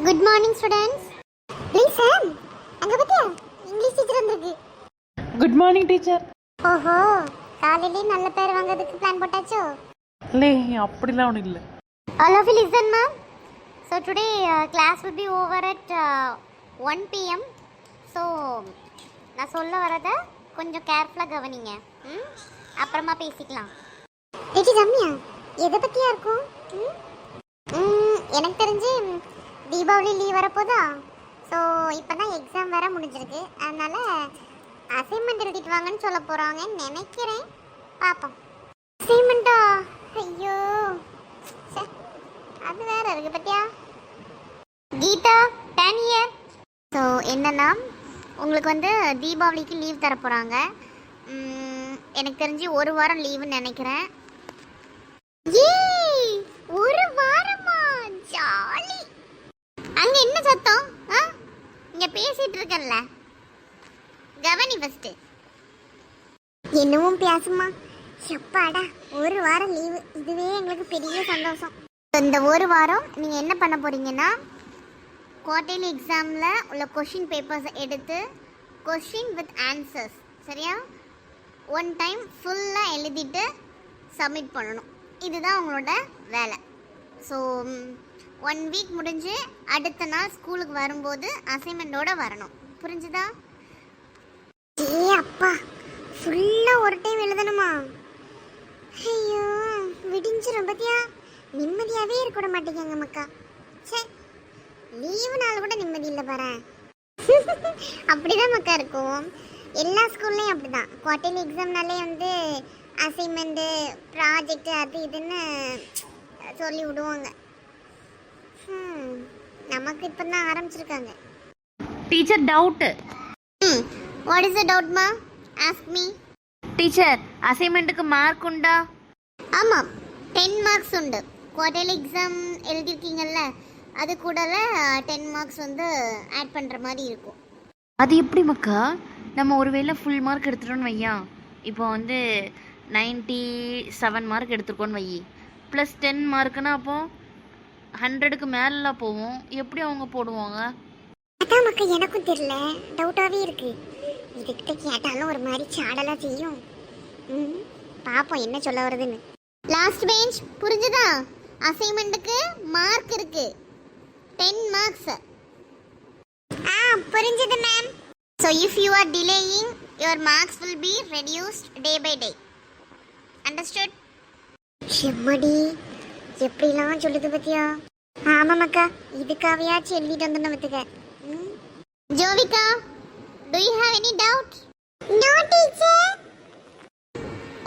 Good morning students. Please sir, அங்கே பத்தியா English teacher வந்திருக்கு. Good morning teacher. ஓஹோ, காலையிலே நல்ல பேர் வாங்குறதுக்கு பிளான் போட்டாச்சோ? இல்லை, அப்படிலாம் ஒன்றும் இல்லை. All of you listen, ma'am. So today class will be over at 1 p.m. So நான் சொல்ல வரத கொஞ்சம் கேர்ஃபுல்லாக கவனிங்க. அப்புறமா பேசிக்கலாம். டீச்சர் ரம்யா, எதை பற்றியா இருக்கும்? எனக்கு தெரிஞ்சு தீபாவளி லீவ் வரப்போதா. ஸோ இப்போ தான் எக்ஸாம் வேறு முடிஞ்சிருக்கு. அதனால் அசைன்மெண்ட் எழுதிட்டு வாங்கன்னு சொல்ல போகிறாங்கன்னு நினைக்கிறேன். பார்ப்போம். அசைன்மெண்ட்டா? ஐயோ, அது வேற இருக்கு பத்தியா. கீதா 10 இயர். ஸோ என்னன்னா, உங்களுக்கு வந்து தீபாவளிக்கு லீவ் தர போகிறாங்க. எனக்கு தெரிஞ்சு ஒரு வாரம் லீவுன்னு நினைக்கிறேன். ஏய், ஒரு வாரமா? ஜாலி. அங்க என்ன சத்தம்? இங்க பேசிட்டு இருக்கேன்ல, கவனி ஃபர்ஸ்ட். என்னவும் பேசுமா. எப்பாடா, ஒரு வாரம் லீவு, இதுவே எங்களுக்கு பெரிய சந்தோஷம். இந்த ஒரு வாரம் நீங்கள் என்ன பண்ண போகிறீங்கன்னா, குவார்டர்லி எக்ஸாமில் உள்ள கொஷின் பேப்பர்ஸை எடுத்து கொஷின் வித் ஆன்சர்ஸ், சரியா, ஒன் டைம் ஃபுல்லாக எழுதிட்டு சப்மிட் பண்ணணும். இதுதான் உங்களோட வேலை. ஸோ 1 வீக் முடிஞ்சு அடுத்த நாள் ஸ்கூலுக்கு வரும்போது அசைன்மெண்ட்டோடு வரணும். புரிஞ்சுதா? ஏ அப்பா, ஃபுல்லாக ஒரு டைம் எழுதணுமா? ஐயோ, விடிஞ்சிரும் பத்தியா. நிம்மதியாகவே இருக்க விட மாட்டேங்க மக்கா. சரி, லீவு நாள் கூட நிம்மதி இல்லை பாரு. அப்படிதான் மக்கா இருக்கும். எல்லா ஸ்கூல்லையும் அப்படிதான். குவார்டர்லி எக்ஸாம்னாலே வந்து அசைன்மெண்ட்டு, ப்ராஜெக்ட், அது இதுன்னு சொல்லி விடுவாங்க. நமக்கு இப்போ தான் ஆரம்பிச்சிருக்காங்க. Teacher doubt. What is the டவுட்மா? Ask me. டீச்சர், அசைன்மெண்ட்டுக்கு மார்க் உண்டா? ஆமாம், 10 மார்க்ஸ் உண்டு. குவார்டர்லி எக்ஸாம் எழுதியிருக்கீங்கல்ல, அது கூட 10 மார்க்ஸ் வந்து ஆட் பண்ணுற மாதிரி இருக்கும். அது எப்படி மக்கா? நம்ம ஒருவேளை ஃபுல் மார்க் எடுத்துட்டோன்னு வையா, இப்போ வந்து 97 மார்க் எடுத்துருக்கோன்னு வை, ப்ளஸ் 10 மார்க்குன்னா அப்போ 100க்கு மேலாம் போவோம். எப்படி அவங்க போடுவாங்க? அதான் மக்கா, எனக்கும் தெரியல, டவுட்டாகவே இருக்கு. இதுகிட்ட கேட்டாலும் ஒரு மாதிரி சாடலாம் செய்யும். பார்ப்போம் என்ன சொல்ல வருதுன்னு. லாஸ்ட் பெஞ்ச், புரிஞ்சுதா? அசைன்மெண்ட்டுக்கு மார்க் இருக்கு, 10 மார்க்ஸ். புரிஞ்சுது ma'am. So if you are delaying, your marks will be reduced day by day. Understood? ஷெம்மடி, எப்படிலாம் சொல்லுது பத்தியா. ஆமாம் மக்கா, இதுக்காவையாச்சும் எழுதிட்டு வந்து நமத்துக்க. Jovika, do you have any doubt? No teacher.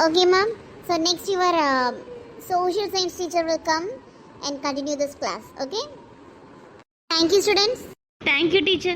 Okay ma'am. So next your social science teacher will come and continue this class. Okay? Thank you students. Thank you teacher.